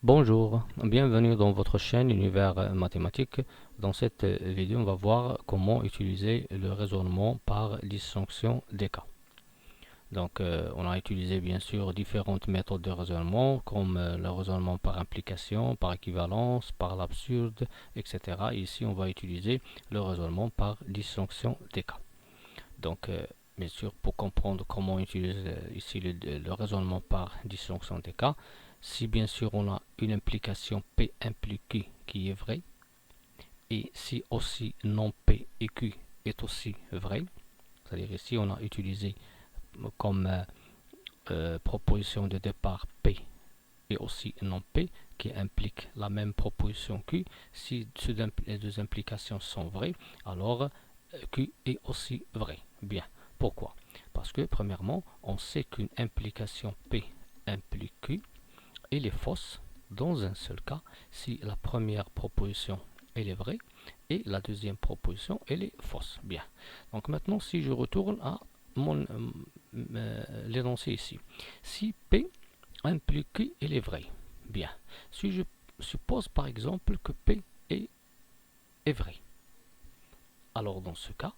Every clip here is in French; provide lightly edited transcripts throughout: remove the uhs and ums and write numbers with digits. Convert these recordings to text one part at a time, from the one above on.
Bonjour, bienvenue dans votre chaîne Univers Mathématique. Dans cette vidéo, on va voir comment utiliser le raisonnement par disjonction des cas. Donc, on a utilisé bien sûr différentes méthodes de raisonnement, comme le raisonnement par implication, par équivalence, par l'absurde, etc. Ici, on va utiliser le raisonnement par disjonction des cas. Donc, bien sûr, pour comprendre comment utiliser ici le raisonnement par disjonction des cas, si bien sûr on a une implication P implique Q qui est vraie, et si aussi non P et Q est aussi vrai, c'est-à-dire ici on a utilisé comme proposition de départ P et aussi non P qui implique la même proposition Q, si les deux implications sont vraies, alors Q est aussi vrai. Bien. Pourquoi? Parce que premièrement, on sait qu'une implication P implique Q, elle est fausse dans un seul cas, si la première proposition elle est vraie et la deuxième proposition elle est fausse. Bien. Donc maintenant, si je retourne à mon l'énoncé ici, si P implique Q elle est vraie. Bien. Si je suppose par exemple que P est vrai, alors dans ce cas,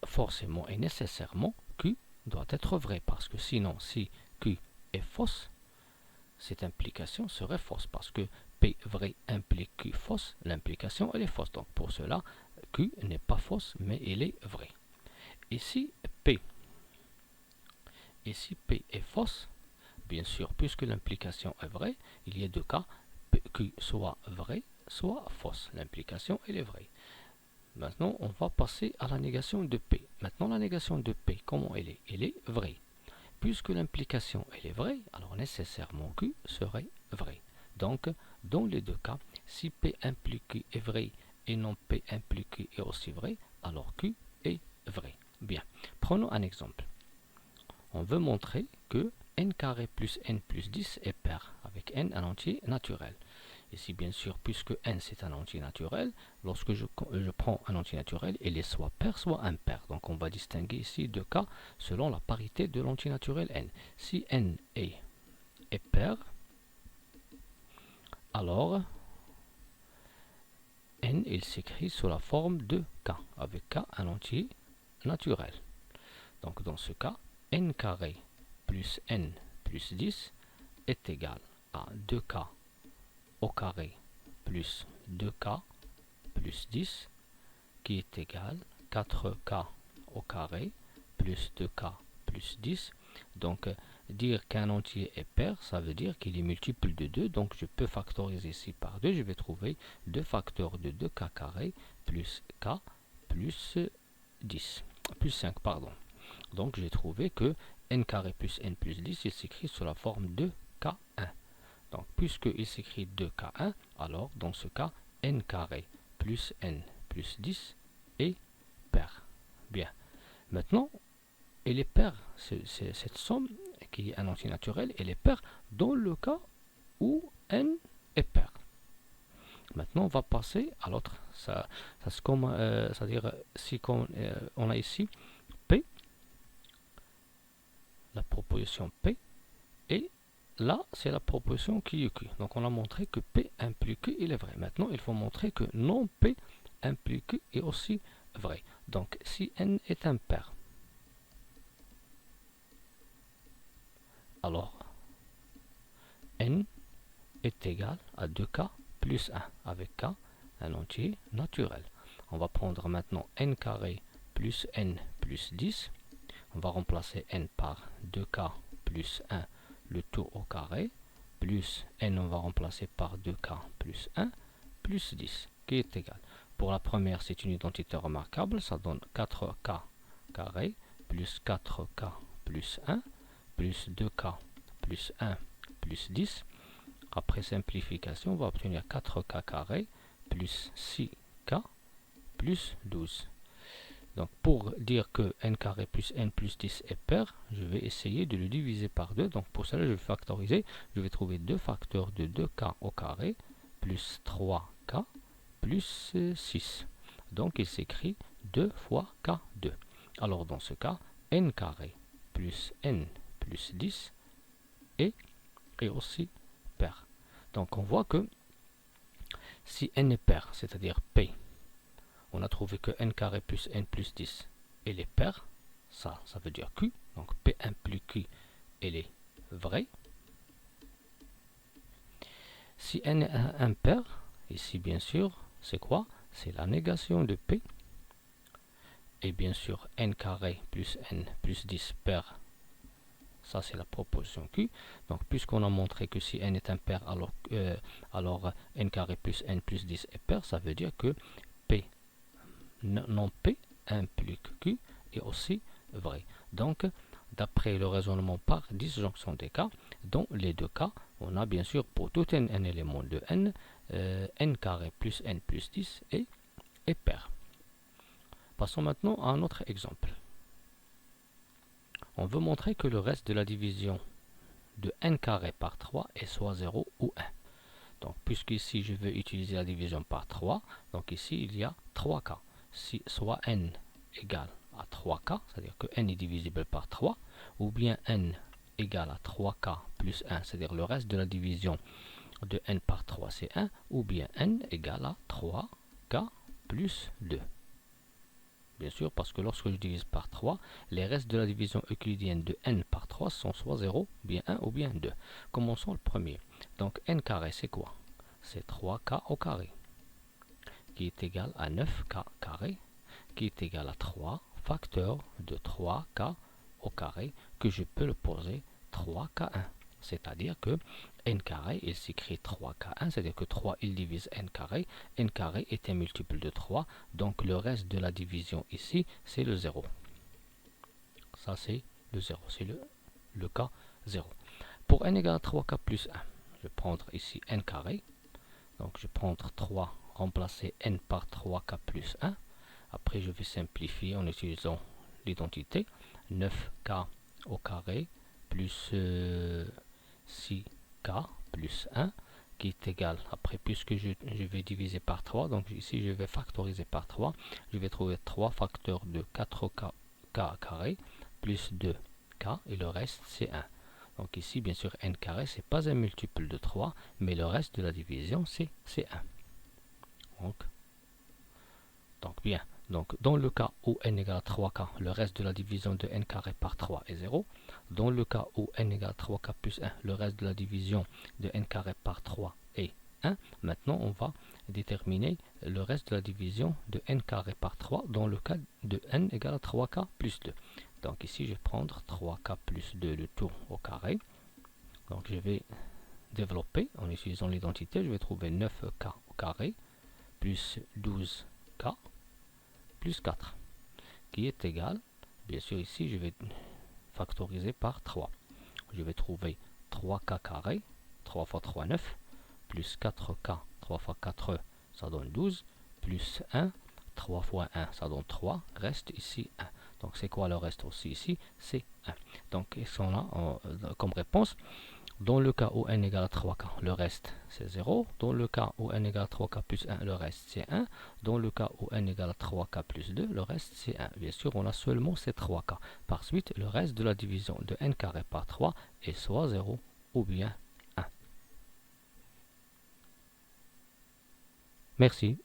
forcément et nécessairement Q doit être vrai, parce que sinon, si Q est fausse, cette implication serait fausse, parce que P vrai implique Q fausse, l'implication elle est fausse. Donc pour cela, Q n'est pas fausse, mais elle est vraie. Et si P, est fausse, bien sûr, puisque l'implication est vraie, il y a deux cas, Q soit vrai, soit fausse. L'implication elle est vraie. Maintenant, on va passer à la négation de P. Maintenant, la négation de P, comment elle est? Elle est vraie. Puisque l'implication elle est vraie, alors nécessairement Q serait vrai. Donc, dans les deux cas, si P implique Q est vrai et non P implique Q est aussi vrai, alors Q est vrai. Bien, prenons un exemple. On veut montrer que n carré plus n plus 10 est pair, avec n un entier naturel. Ici, bien sûr, puisque n c'est un entier naturel, lorsque je prends un entier naturel, il est soit pair, soit impair. Donc on va distinguer ici deux cas selon la parité de l'entier naturel n. Si n est pair, alors n il s'écrit sous la forme de k, avec k un entier naturel. Donc dans ce cas, n carré plus n plus 10 est égal à 2k au carré plus 2k plus 10 qui est égal à 4k au carré plus 2k plus 10. Donc dire qu'un entier est pair, ça veut dire qu'il est multiple de 2. Donc je peux factoriser ici par 2. Je vais trouver 2 facteurs de 2k carré plus k plus 10. Plus 5, pardon. Donc j'ai trouvé que n carré plus n plus 10, il s'écrit sous la forme de k1. Donc puisqu'il s'écrit 2k1, alors dans ce cas, n carré plus n plus 10 est pair. Bien. Maintenant, elle est pair. Cette somme, qui est un entier naturel, elle est pair dans le cas où n est pair. Maintenant, on va passer à l'autre. C'est-à-dire, si on a ici P, la proposition P, et là, c'est la proposition qui est Q. Donc, on a montré que P implique Q, il est vrai. Maintenant, il faut montrer que non P implique Q est aussi vrai. Donc, si n est impair, alors n est égal à 2k plus 1, avec k un entier naturel. On va prendre maintenant n carré plus n plus 10. On va remplacer n par 2k plus 1, le tout au carré, plus n, on va remplacer par 2k plus 1, plus 10, qui est égal. Pour la première, c'est une identité remarquable, ça donne 4k carré, plus 4k plus 1, plus 2k plus 1, plus 10. Après simplification, on va obtenir 4k carré, plus 6k, plus 12. Donc pour dire que n carré plus n plus 10 est pair, je vais essayer de le diviser par 2. Donc pour cela, je vais factoriser. Je vais trouver deux facteurs de 2k au carré plus 3k plus 6. Donc il s'écrit 2 fois k2. Alors dans ce cas, n carré plus n plus 10 est aussi pair. Donc on voit que si n est pair, c'est-à-dire P, on a trouvé que n carré plus n plus 10, elle est paire, ça veut dire Q, donc P1 plus Q, elle est vraie. Si n est impair, ici bien sûr, c'est quoi? C'est la négation de P. Et bien sûr, n carré plus n plus 10 pair, ça c'est la proposition Q. Donc puisqu'on a montré que si n est impair, alors n carré plus n plus 10 est pair, ça veut dire que P non P implique Q est aussi vrai. Donc d'après le raisonnement par disjonction des cas, dans les deux cas, on a bien sûr pour tout n élément de n, n carré plus n plus 10 est pair. Passons maintenant à un autre exemple. On veut montrer que le reste de la division de n carré par 3 est soit 0 ou 1. Donc puisqu'ici je veux utiliser la division par 3, donc ici il y a 3 cas. Si soit n égale à 3k, c'est-à-dire que n est divisible par 3, ou bien n égale à 3k plus 1, c'est-à-dire le reste de la division de n par 3 c'est 1, ou bien n égale à 3k plus 2. Bien sûr, parce que lorsque je divise par 3, les restes de la division euclidienne de n par 3 sont soit 0, bien 1 ou bien 2. Commençons le premier. Donc n carré c'est quoi? C'est 3k au carré, qui est égal à 9k carré, qui est égal à 3 facteur de 3k au carré, que je peux le poser 3k1. C'est-à-dire que n carré, il s'écrit 3k1, c'est-à-dire que 3, il divise n carré est un multiple de 3, donc le reste de la division ici, c'est le 0. Ça, c'est le 0, c'est le cas 0. Pour n égale à 3k plus 1, je vais prendre ici n carré, donc je vais prendre 3, remplacer n par 3k plus 1, après je vais simplifier en utilisant l'identité, 9k au carré plus 6k plus 1 qui est égal, après puisque je vais diviser par 3, donc ici je vais factoriser par 3, je vais trouver 3 facteurs de 4k carré plus 2k et le reste c'est 1. Donc ici bien sûr n carré c'est pas un multiple de 3, mais le reste de la division c'est 1. Donc bien, donc dans le cas où n égale à 3k, le reste de la division de n carré par 3 est 0. Dans le cas où n égale à 3k plus 1, le reste de la division de n carré par 3 est 1. Maintenant, on va déterminer le reste de la division de n carré par 3 dans le cas de n égale à 3k plus 2. Donc ici, je vais prendre 3k plus 2 le tout au carré. Donc je vais développer en utilisant l'identité, je vais trouver 9k au carré plus 12k plus 4 qui est égal, bien sûr ici je vais factoriser par 3. Je vais trouver 3k carré, 3 fois 3, 9, plus 4k, 3 fois 4, ça donne 12, plus 1, 3 fois 1, ça donne 3, reste ici 1. Donc c'est quoi le reste aussi ici? C'est 1. Donc qu'est-ce qu'on a comme réponse? Dans le cas où n égale à 3k, le reste c'est 0. Dans le cas où n égale à 3k plus 1, le reste c'est 1. Dans le cas où n égale à 3k plus 2, le reste c'est 1. Bien sûr, on a seulement ces 3k. Par suite, le reste de la division de n carré par 3 est soit 0 ou bien 1. Merci.